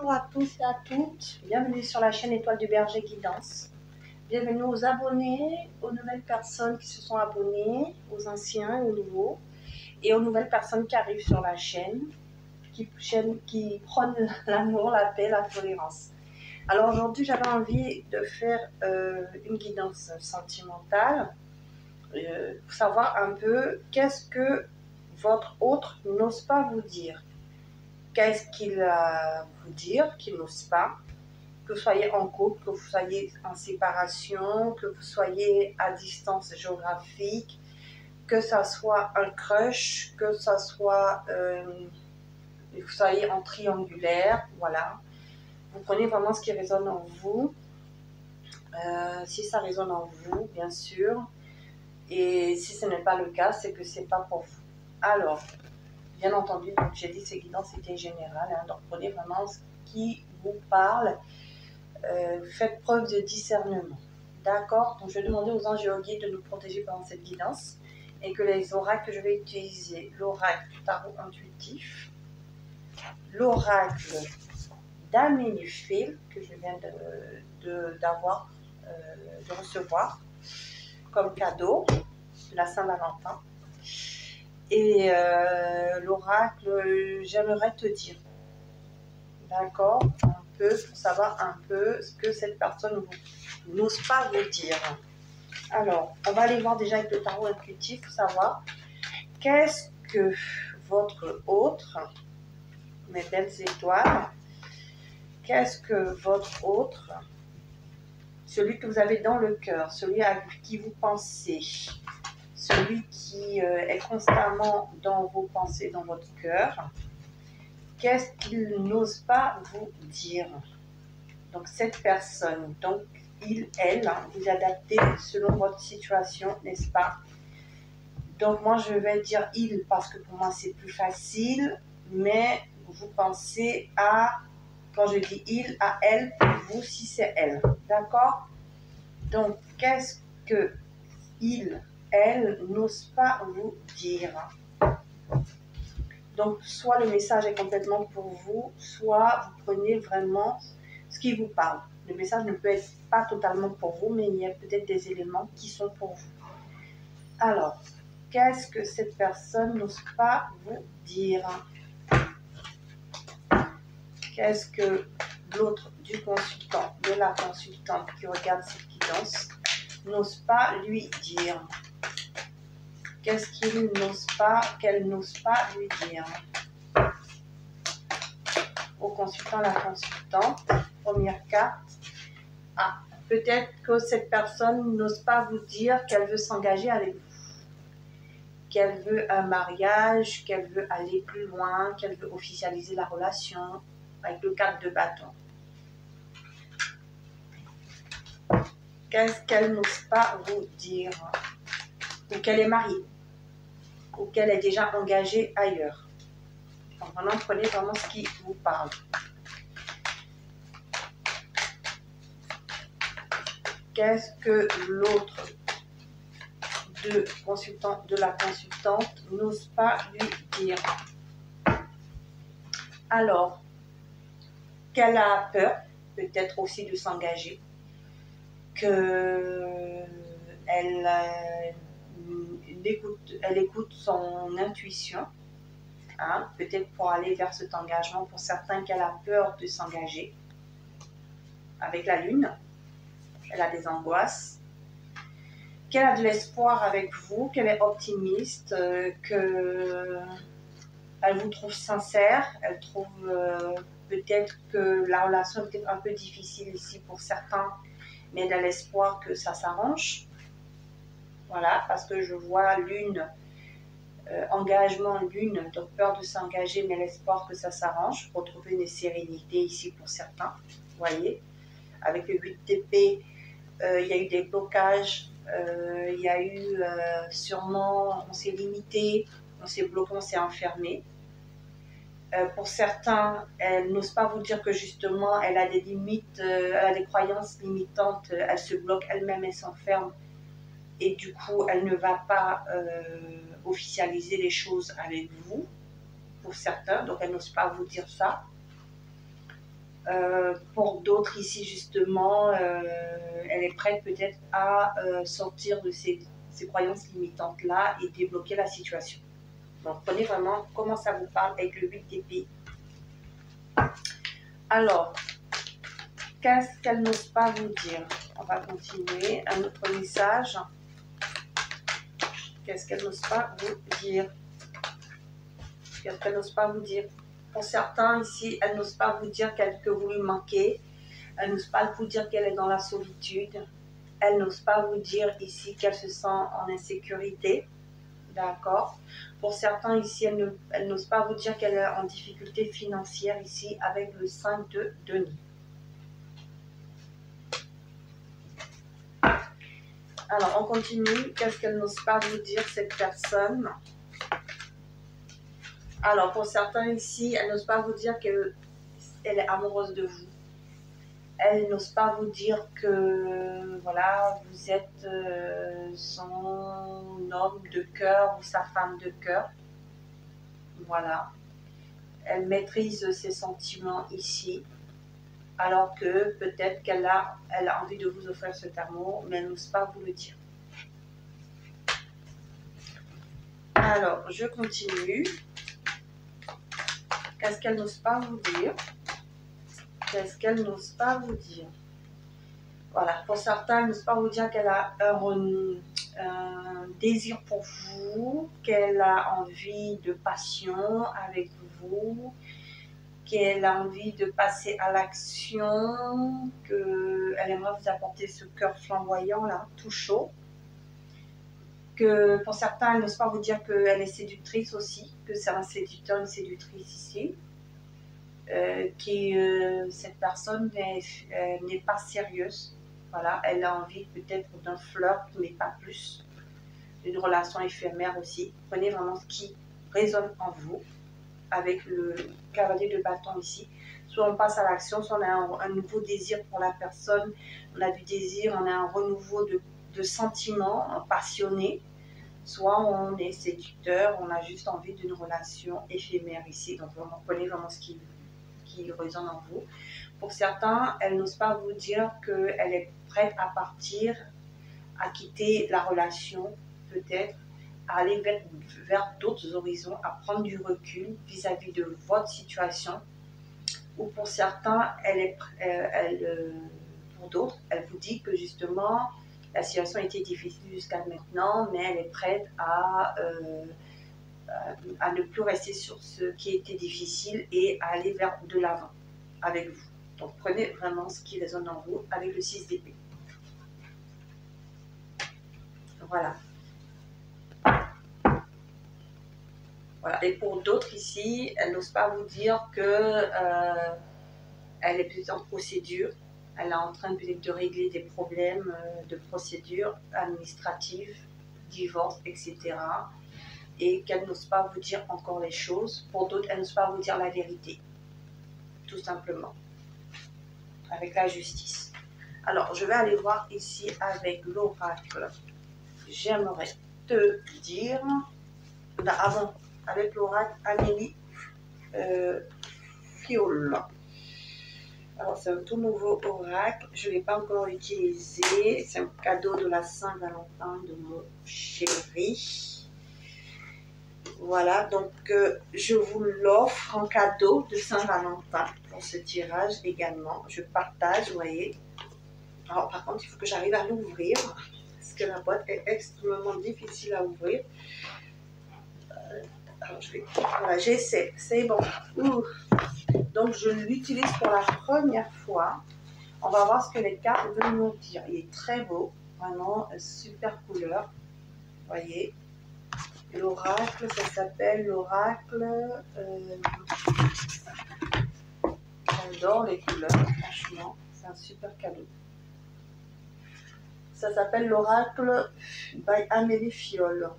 Bonjour à tous et à toutes, bienvenue sur la chaîne Étoile du Berger Guidance. Bienvenue aux abonnés, aux nouvelles personnes qui se sont abonnées, aux anciens et aux nouveaux, et aux nouvelles personnes qui arrivent sur la chaîne, qui prônent l'amour, la paix, la tolérance. Alors aujourd'hui, j'avais envie de faire une guidance sentimentale, pour savoir un peu qu'est-ce que votre autre n'ose pas vous dire. Qu'est-ce qu'il a à vous dire qu'il n'ose pas? Que vous soyez en couple, que vous soyez en séparation, que vous soyez à distance géographique, que ça soit un crush, que ça soit vous soyez en triangulaire, voilà. Vous prenez vraiment ce qui résonne en vous, si ça résonne en vous, bien sûr. Et si ce n'est pas le cas, c'est que c'est pas pour vous. Alors, bien entendu, comme j'ai dit, ces guidances étaient générales, hein, donc prenez vraiment ce qui vous parle. Faites preuve de discernement. D'accord? Donc je vais demander aux anges et aux guides de nous protéger pendant cette guidance et que les oracles que je vais utiliser, l'oracle tarot intuitif, l'oracle d'Aménuphile que je viens de recevoir comme cadeau de la Saint-Valentin, et l'oracle j'aimerais te dire. D'accord? Un peu pour savoir un peu ce que cette personne n'ose pas vous dire. Alors, on va aller voir déjà avec le tarot intuitif pour savoir qu'est-ce que votre autre, mes belles étoiles, qu'est-ce que votre autre, celui que vous avez dans le cœur, celui à qui vous pensez, celui qui est constamment dans vos pensées, dans votre cœur, qu'est-ce qu'il n'ose pas vous dire? Donc cette personne, donc il, elle, vous adaptez selon votre situation, n'est-ce pas? Donc moi je vais dire il parce que pour moi c'est plus facile, mais vous pensez à, quand je dis il, à elle pour vous si c'est elle, d'accord? Donc qu'est-ce que il, elle n'ose pas vous dire? Donc soit le message est complètement pour vous, soit vous prenez vraiment ce qui vous parle. Le message ne peut être pas totalement pour vous, mais il y a peut-être des éléments qui sont pour vous. Alors, qu'est-ce que cette personne n'ose pas vous dire? Qu'est-ce que l'autre du consultant, de la consultante qui regarde cette guidance, n'ose pas lui dire? Qu'est-ce qu'il n'ose pas, qu'elle n'ose pas lui dire? Au consultant, la consultante, première carte. Ah, peut-être que cette personne n'ose pas vous dire qu'elle veut s'engager avec vous, qu'elle veut un mariage, qu'elle veut aller plus loin, qu'elle veut officialiser la relation, avec le 4 de bâton. Qu'est-ce qu'elle n'ose pas vous dire? Ou qu'elle est mariée, ou qu'elle est déjà engagée ailleurs. Donc maintenant, prenez vraiment ce qui vous parle. Qu'est-ce que l'autre de la consultante n'ose pas lui dire? Alors, qu'elle a peur, peut-être aussi de s'engager, qu'elle écoute son intuition, hein, peut-être pour aller vers cet engagement. Pour certains, qu'elle a peur de s'engager avec la lune, elle a des angoisses, qu'elle a de l'espoir avec vous, qu'elle est optimiste, qu'elle vous trouve sincère, elle trouve peut-être que la relation est peut-être un peu difficile ici pour certains, mais elle a l'espoir que ça s'arrange. Voilà, parce que je vois lune, engagement lune, donc peur de s'engager, mais l'espoir que ça s'arrange, retrouver une sérénité ici pour certains, vous voyez. Avec le 8 d'épée, il y a eu des blocages, il y a eu sûrement, on s'est limité, on s'est bloqué, on s'est enfermé. Pour certains, elle n'ose pas vous dire que justement, elle a des limites, elle a des croyances limitantes, elle se bloque elle-même, elle s'enferme, et du coup, elle ne va pas officialiser les choses avec vous, pour certains, donc elle n'ose pas vous dire ça. Pour d'autres ici, justement, elle est prête peut-être à sortir de ces croyances limitantes-là et débloquer la situation. Donc, prenez vraiment comment ça vous parle avec le 8 d'épée. Alors, qu'est-ce qu'elle n'ose pas vous dire? On va continuer. Un autre message. Qu'est-ce qu'elle n'ose pas vous dire? Qu'est-ce qu'elle n'ose pas vous dire? Pour certains ici, elle n'ose pas vous dire que vous lui manquez. Elle n'ose pas vous dire qu'elle est dans la solitude. Elle n'ose pas vous dire ici qu'elle se sent en insécurité. D'accord? Pour certains ici, elle n'ose pas vous dire qu'elle est en difficulté financière ici avec le 5 de denier. Alors, on continue. Qu'est-ce qu'elle n'ose pas vous dire, cette personne? Alors, pour certains ici, elle n'ose pas vous dire qu'elle est amoureuse de vous. Elle n'ose pas vous dire que, voilà, vous êtes son homme de cœur ou sa femme de cœur. Voilà. Elle maîtrise ses sentiments ici, alors que peut-être qu'elle a envie de vous offrir cet amour, mais elle n'ose pas vous le dire. Alors, je continue. Qu'est-ce qu'elle n'ose pas vous dire? Qu'est-ce qu'elle n'ose pas vous dire? Voilà, pour certains, elle n'ose pas vous dire qu'elle a un désir pour vous, qu'elle a envie de passion avec vous, qu'elle a envie de passer à l'action, qu'elle aimerait vous apporter ce cœur flamboyant là, tout chaud. Que pour certains, elle n'ose pas vous dire qu'elle est séductrice aussi, que c'est un séducteur, une séductrice ici. Cette personne n'est pas sérieuse. Voilà, elle a envie peut-être d'un flirt, mais pas plus. Une relation éphémère aussi. Prenez vraiment ce qui résonne en vous avec le cavalier de bâton ici. Soit on passe à l'action, soit on a un nouveau désir pour la personne, on a du désir, on a un renouveau de sentiments passionnés, soit on est séducteur, on a juste envie d'une relation éphémère ici. Donc vraiment, prenez vraiment ce qui résonne en vous. Pour certains, elle n'ose pas vous dire qu'elle est prête à partir, à quitter la relation, peut-être, à aller vers d'autres horizons, à prendre du recul vis-à-vis de votre situation. Ou pour certains, pour d'autres, elle vous dit que justement, la situation était difficile jusqu'à maintenant, mais elle est prête à ne plus rester sur ce qui était difficile et à aller vers de l'avant avec vous. Donc prenez vraiment ce qui résonne en vous avec le 6 d'épée. Voilà. Voilà. Et pour d'autres ici, elle n'ose pas vous dire que elle est peut-être en procédure. Elle est en train peut-être de régler des problèmes de procédure administrative, divorce, etc. Et qu'elle n'ose pas vous dire encore les choses. Pour d'autres, elle n'ose pas vous dire la vérité. Tout simplement. Avec la justice. Alors, je vais aller voir ici avec l'oracle. J'aimerais te dire... Avant, avec l'oracle Amélie Fiole. Alors, c'est un tout nouveau oracle. Je ne l'ai pas encore utilisé. C'est un cadeau de la Saint-Valentin de mon chéri. Voilà, donc je vous l'offre en cadeau de Saint-Valentin pour ce tirage également. Je partage, vous voyez. Alors, par contre, il faut que j'arrive à l'ouvrir parce que la boîte est extrêmement difficile à ouvrir. Alors, voilà, j'essaie, c'est bon. Ouh. Donc, je l'utilise pour la première fois. On va voir ce que les cartes veulent nous dire. Il est très beau, vraiment super couleur. Vous voyez, l'oracle, ça s'appelle l'oracle. J'adore les couleurs, franchement, c'est un super cadeau. Ça s'appelle l'oracle by Amélie Fiole.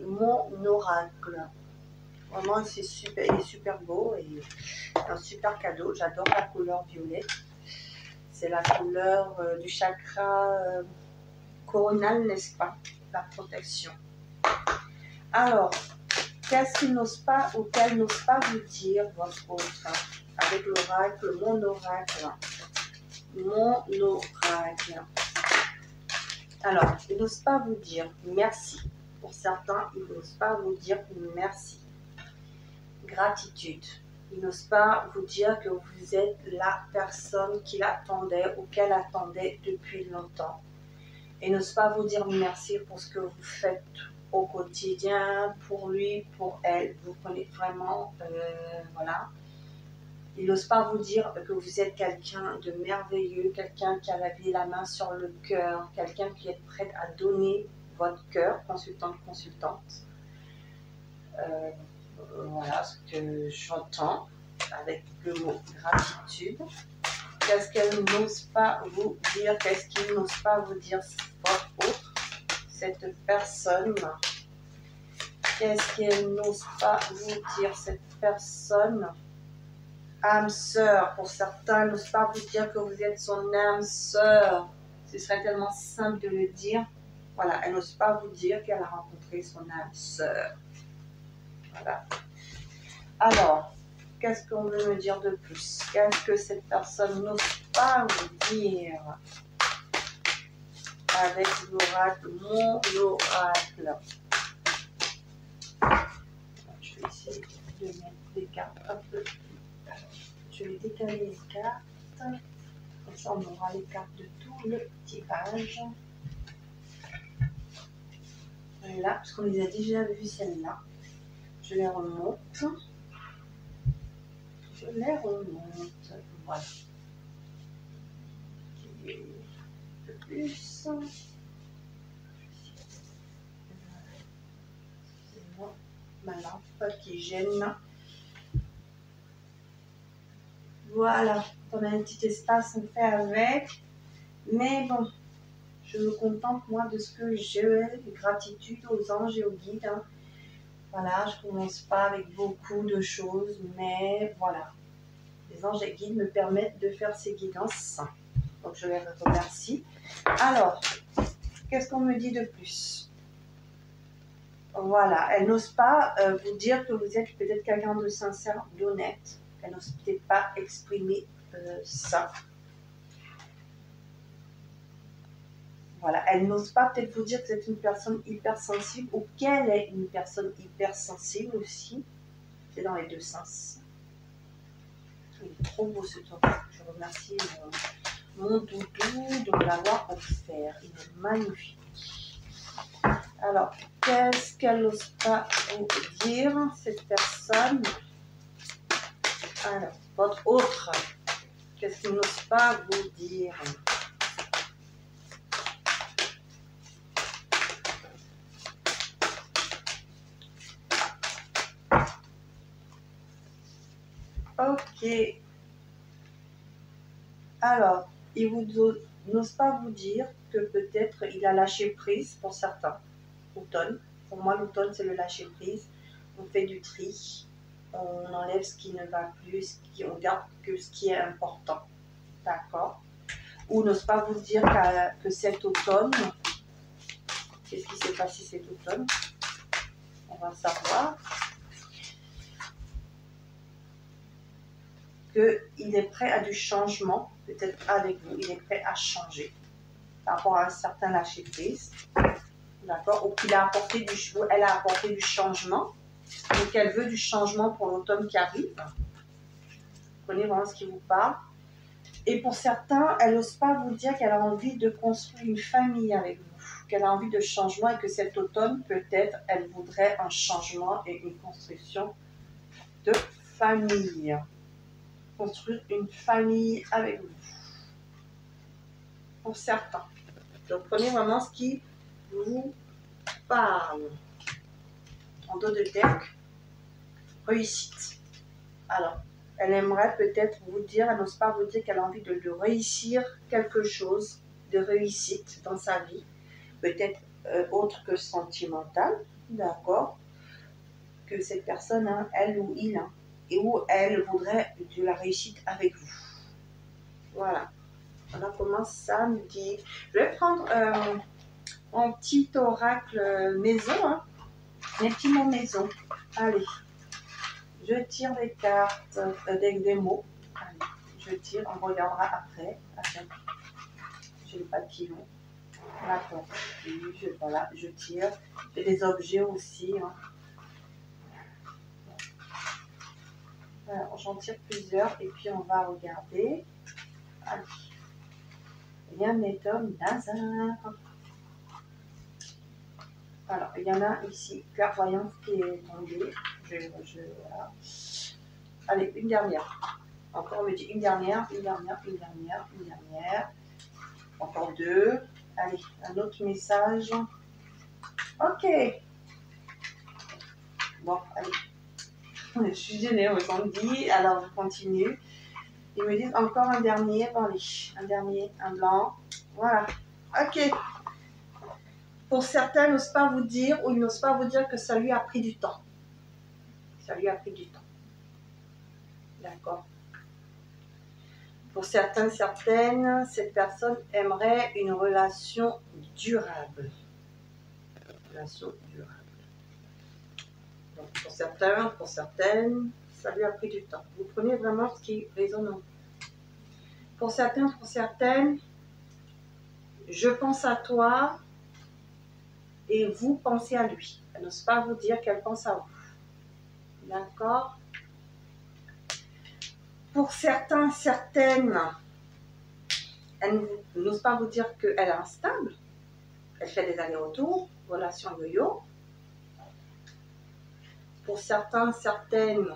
Mon oracle. Vraiment, il est super beau et un super cadeau. J'adore la couleur violette. C'est la couleur du chakra coronal, n'est-ce pas? La protection. Alors, qu'est-ce qu'il n'ose pas ou qu'elle n'ose pas vous dire, votre autre? avec l'oracle, mon oracle. Mon oracle. Alors, il n'ose pas vous dire merci. Pour certains, il n'ose pas vous dire merci. Gratitude. Il n'ose pas vous dire que vous êtes la personne qu'il attendait ou qu'elle attendait depuis longtemps. Il n'ose pas vous dire merci pour ce que vous faites au quotidien, pour lui, pour elle. Vous prenez vraiment, voilà. Il n'ose pas vous dire que vous êtes quelqu'un de merveilleux, quelqu'un qui a la main sur le cœur, quelqu'un qui est prêt à donner votre cœur, consultante. Voilà ce que j'entends avec le mot gratitude. Qu'est-ce qu'elle n'ose pas vous dire? Qu'est-ce qu'il n'ose pas vous dire votre autre, cette personne? Qu'est-ce qu'elle n'ose pas vous dire, cette personne? Âme sœur, pour certains, elle n'ose pas vous dire que vous êtes son âme sœur. Ce serait tellement simple de le dire. Voilà, elle n'ose pas vous dire qu'elle a rencontré son âme sœur. Voilà. Alors, qu'est-ce qu'on veut me dire de plus? Qu'est-ce que cette personne n'ose pas vous dire? Avec l'oracle, mon oracle. Je vais essayer de mettre des cartes un peu. Je vais décaler les cartes. Comme ça, on aura les cartes de tout le tirage. Voilà, parce qu'on les a déjà vues celles-là. Je les remonte. Voilà. Un peu plus. C'est ma lampe qui gêne. Voilà, on a un petit espace, on fait avec. Mais bon, je me contente moi de ce que j'ai. Gratitude aux anges et aux guides. Hein. Voilà, je ne commence pas avec beaucoup de choses, mais voilà. Les anges et guides me permettent de faire ces guidances. Donc je les remercie. Alors, qu'est-ce qu'on me dit de plus? Voilà, elle n'ose pas vous dire que vous êtes peut-être quelqu'un de sincère, d'honnête. Elle n'ose peut-être pas exprimer ça. Voilà, elle n'ose pas peut-être vous dire que vous êtes une personne hypersensible ou qu'elle est une personne hypersensible aussi. C'est dans les deux sens. Il est trop beau ce tour. Je remercie mon doudou de me l'avoir offert. Il est magnifique. Alors, qu'est-ce qu'elle n'ose pas vous dire, cette personne? Alors, votre autre, qu'est-ce qu'il n'ose pas vous dire? Ok. Alors, il n'ose pas vous dire que peut-être il a lâché prise pour certains. L'automne. Pour moi, l'automne, c'est le lâcher prise. On fait du tri. On enlève ce qui ne va plus, on garde que ce qui est important. D'accord? Ou n'ose pas vous dire que cet automne, qu'est-ce qui s'est passé cet automne? On va savoir. Qu'il est prêt à du changement, peut-être avec vous, il est prêt à changer par rapport à un certain lâcher prise. D'accord? Ou qu'il a apporté elle a apporté du changement, ou qu'elle veut du changement pour l'automne qui arrive. Vous connaissez vraiment ce qui vous parle. Et pour certains, elle n'ose pas vous dire qu'elle a envie de construire une famille avec vous, qu'elle a envie de changement et que cet automne, peut-être, elle voudrait un changement et une construction de famille. Construire une famille avec vous. Pour certains. Donc, prenez vraiment ce qui vous parle. En dos de deck, réussite. Alors, elle aimerait peut-être vous dire, elle n'ose pas vous dire qu'elle a envie de réussir quelque chose, de réussite dans sa vie, peut-être autre que sentimental, d'accord, que cette personne, hein, elle ou il, hein, et où elle voudrait de la réussite avec vous. Voilà. Voilà comment ça me dit. Je vais prendre un petit oracle maison, hein, mes petits mots maison. Allez. je tire des cartes, des mots. Allez, je tire, on regardera après. Attends, j'ai le papillon. La tortue, voilà, je tire. J'ai des objets aussi. Hein. Voilà, j'en tire plusieurs et puis on va regarder. Allez. Rien n'étonne d'hasard. Alors, il y en a ici, clairvoyance qui est tombée. Voilà. Allez, une dernière. Encore, on me dit une dernière. Encore deux. Allez, un autre message. Ok. Bon, allez. Je suis généreuse, on me dit. Alors, je continue. Ils me disent encore un dernier. Bon, allez, un dernier, un blanc. Voilà. Ok. Pour certains, n'osent pas vous dire, ou ils n'osent pas vous dire que ça lui a pris du temps. Ça lui a pris du temps. D'accord. Pour certains, certaines, cette personne aimerait une relation durable. Relation durable. Donc, pour certains, pour certaines, ça lui a pris du temps. Vous prenez vraiment ce qui résonne en vous. Pour certains, pour certaines, je pense à toi et vous pensez à lui. Elle n'ose pas vous dire qu'elle pense à vous. D'accord? Pour certains, certaines, elle n'ose pas vous dire qu'elle est instable. Elle fait des allers-retours, relation yo-yo. Pour certains, certaines,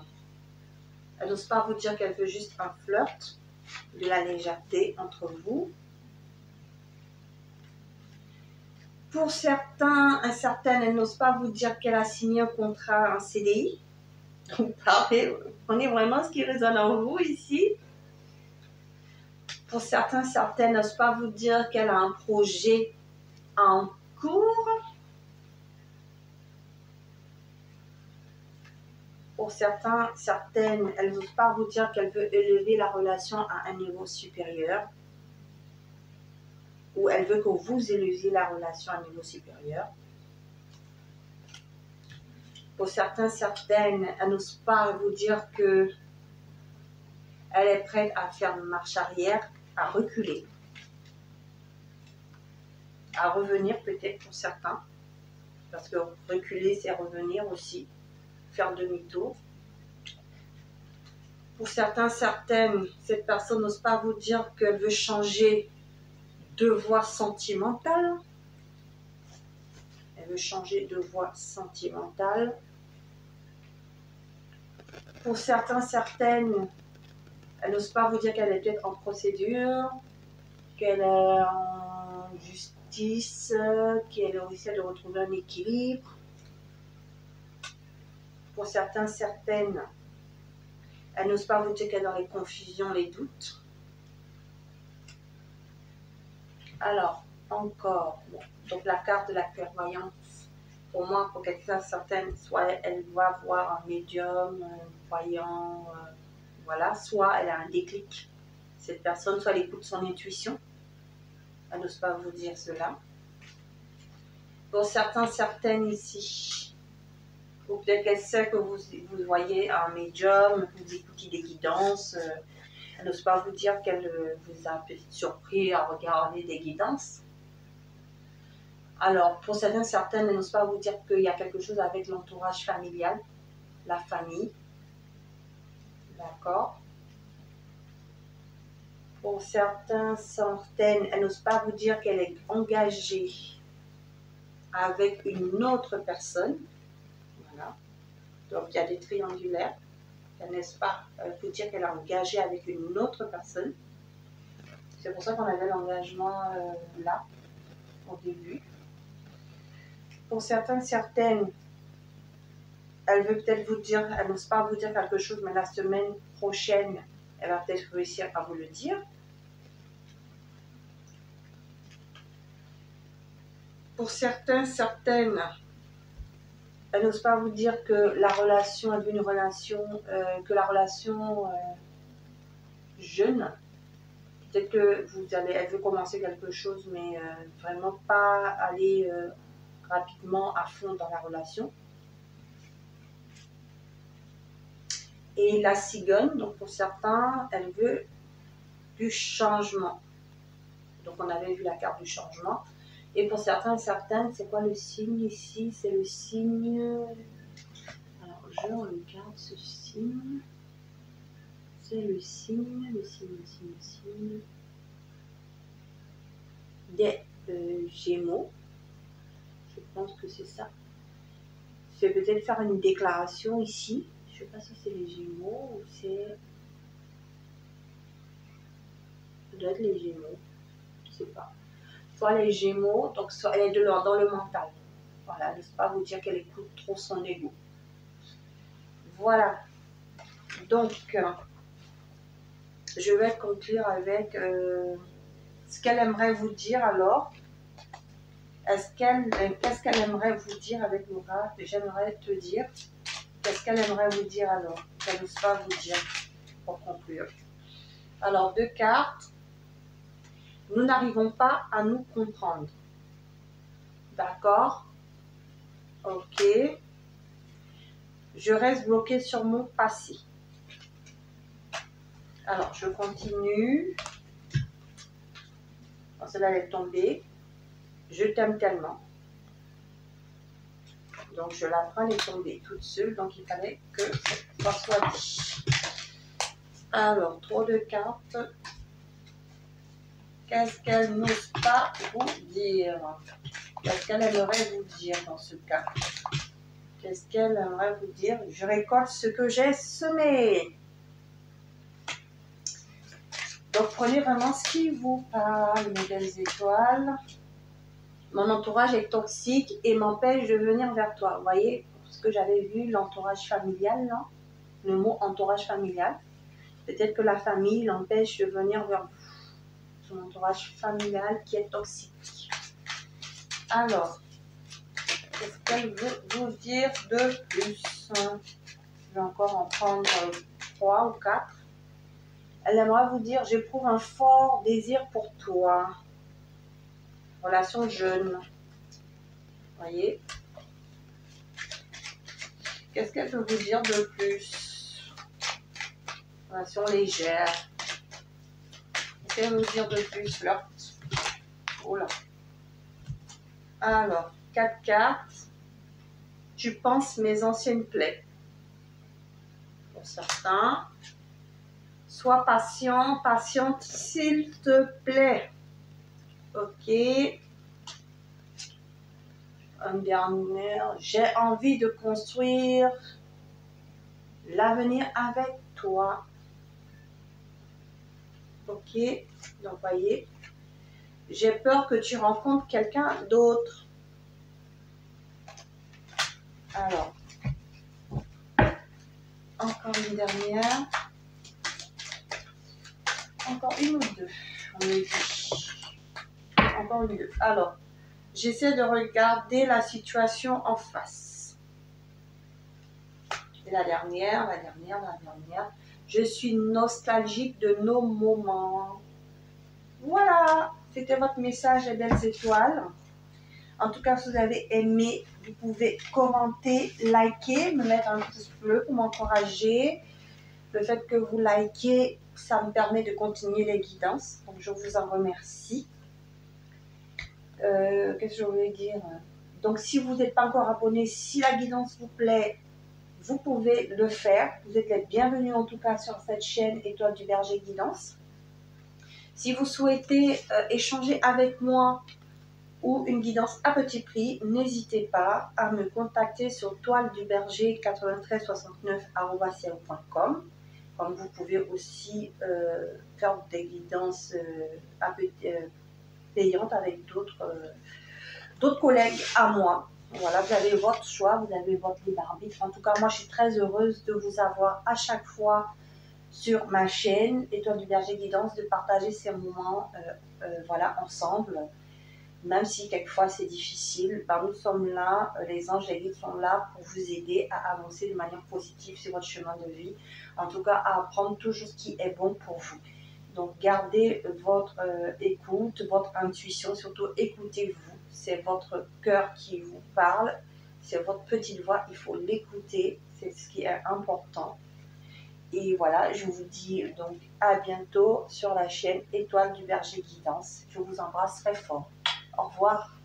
elle n'ose pas vous dire qu'elle veut juste un flirt, de la légèreté entre vous. Pour certains, certaines, elle n'ose pas vous dire qu'elle a signé un contrat, un CDI. Donc, prenez vraiment ce qui résonne en vous ici. Pour certains, certaines, n'osent pas vous dire qu'elle a un projet en cours. Pour certains, certaines, elle n'ose pas vous dire qu'elle veut élever la relation à un niveau supérieur. Ou elle veut que vous éleviez la relation à un niveau supérieur. Pour certains, certaines, elle n'ose pas vous dire que elle est prête à faire une marche arrière, à reculer, à revenir peut-être pour certains, parce que reculer, c'est revenir aussi, faire demi-tour. Pour certains, certaines, cette personne n'ose pas vous dire qu'elle veut changer de voie sentimentale. Elle veut changer de voie sentimentale. Pour certains, certaines, elle n'ose pas vous dire qu'elle est peut-être en procédure, qu'elle est en justice, qu'elle essaie de retrouver un équilibre. Pour certains, certaines, elle n'ose pas vous dire qu'elle est dans les confusions, les doutes. Alors, encore, bon, donc la carte de la clairvoyance, pour moi, pour quelqu'un certaine, soit elle va voir un médium, un voyant, voilà, soit elle a un déclic. Cette personne, soit elle écoute son intuition, elle n'ose pas vous dire cela. Pour certains, certaines ici, ou peut-être qu'elle sait que vous voyez un médium, vous écoutez des guidances, elle n'ose pas vous dire qu'elle vous a peut-être surpris à regarder des guidances. Alors, pour certains, certaines, elle n'ose pas vous dire qu'il y a quelque chose avec l'entourage familial, la famille. D'accord? Pour certains, certaines, elle n'ose pas vous dire qu'elle est engagée avec une autre personne. Voilà. Donc, il y a des triangulaires. Elle n'ose pas vous dire qu'elle est engagée avec une autre personne. C'est pour ça qu'on avait l'engagement là, au début. Pour certains, certaines, elle veut peut-être vous dire, elle n'ose pas vous dire quelque chose, mais la semaine prochaine, elle va peut-être réussir à vous le dire. Pour certains, certaines, elle n'ose pas vous dire que la relation, elle veut une relation, que la relation jeune. Peut-être que elle veut commencer quelque chose, mais vraiment pas aller rapidement à fond dans la relation. Et la cigogne, donc pour certains, elle veut du changement. Donc on avait vu la carte du changement. Et pour certains et certaines, c'est quoi le signe ici? C'est le signe... Alors je regarde ce signe. C'est le signe des Gémeaux. Je pense que c'est ça. Je vais peut-être faire une déclaration ici. Je ne sais pas si c'est les Gémeaux ou c'est... Ça doit être les Gémeaux. Je ne sais pas. Soit les Gémeaux, donc soit elle est dans le mental. Voilà, laisse pas vous dire qu'elle écoute trop son ego. Voilà. Donc, je vais conclure avec ce qu'elle aimerait vous dire alors. Qu'est-ce qu'elle aimerait vous dire avec l'oracle? J'aimerais te dire. Qu'est-ce qu'elle aimerait vous dire alors? Qu'elle n'ose pas vous dire pour conclure. Alors, 2 cartes. Nous n'arrivons pas à nous comprendre. D'accord? Ok. Je reste bloquée sur mon passé. Alors, je continue. Alors, celle-là, elle est tombée. Je t'aime tellement. Donc, je la prends, elle est tombée toute seule. Donc, il fallait que ça soit dit. Alors, trop de cartes. Qu'est-ce qu'elle n'ose pas vous dire? Qu'est-ce qu'elle aimerait vous dire dans ce cas? Qu'est-ce qu'elle aimerait vous dire? Je récolte ce que j'ai semé. Donc, prenez vraiment ce qui vous parle, mes belles étoiles. Mon entourage est toxique et m'empêche de venir vers toi. Vous voyez, ce que j'avais vu, l'entourage familial, là, le mot entourage familial. Peut-être que la famille l'empêche de venir vers vous. Son entourage familial qui est toxique. Alors, qu'est-ce qu'elle veut vous dire de plus? Je vais encore en prendre 3 ou 4. Elle aimerait vous dire, j'éprouve un fort désir pour toi. Relation jeune. Voyez. Qu'est-ce qu'elle peut vous dire de plus? Relation légère. Qu'est-ce qu'elle veut vous dire de plus? Flirt. Oh là. Alors, 4 cartes. Tu penses mes anciennes plaies. Pour certains. Sois patient, patiente, s'il te plaît. Ok. Un dernier. J'ai envie de construire l'avenir avec toi. Ok. Donc, voyez. J'ai peur que tu rencontres quelqu'un d'autre. Alors. Encore une dernière. Encore une ou deux. On me dit. Encore une ou deux. Alors. J'essaie de regarder la situation en face. Et la dernière. Je suis nostalgique de nos moments. Voilà. C'était votre message, les belles étoiles. En tout cas, si vous avez aimé, vous pouvez commenter, liker, me mettre un pouce bleu pour m'encourager. Le fait que vous likez, ça me permet de continuer les guidances. Donc, je vous en remercie. Qu'est-ce que je voulais dire? Donc, si vous n'êtes pas encore abonné, si la guidance vous plaît, vous pouvez le faire. Vous êtes les bienvenus en tout cas sur cette chaîne Étoile du Berger Guidance. Si vous souhaitez échanger avec moi ou une guidance à petit prix, n'hésitez pas à me contacter sur toileduberger9369@yahoo.com. Comme vous pouvez aussi faire des guidances payantes avec d'autres collègues à moi. Voilà, vous avez votre choix, vous avez votre libre arbitre. En tout cas, moi, je suis très heureuse de vous avoir à chaque fois sur ma chaîne Étoile du Berger Guidance, de partager ces moments voilà, ensemble. Même si quelquefois c'est difficile, ben, nous sommes là, les anges et les guides sont là pour vous aider à avancer de manière positive sur votre chemin de vie. En tout cas, à apprendre toujours ce qui est bon pour vous. Donc, gardez votre écoute, votre intuition, surtout écoutez-vous. C'est votre cœur qui vous parle, c'est votre petite voix, il faut l'écouter, c'est ce qui est important. Et voilà, je vous dis donc à bientôt sur la chaîne Étoile du Berger Guidance. Je vous embrasse très fort. Au revoir.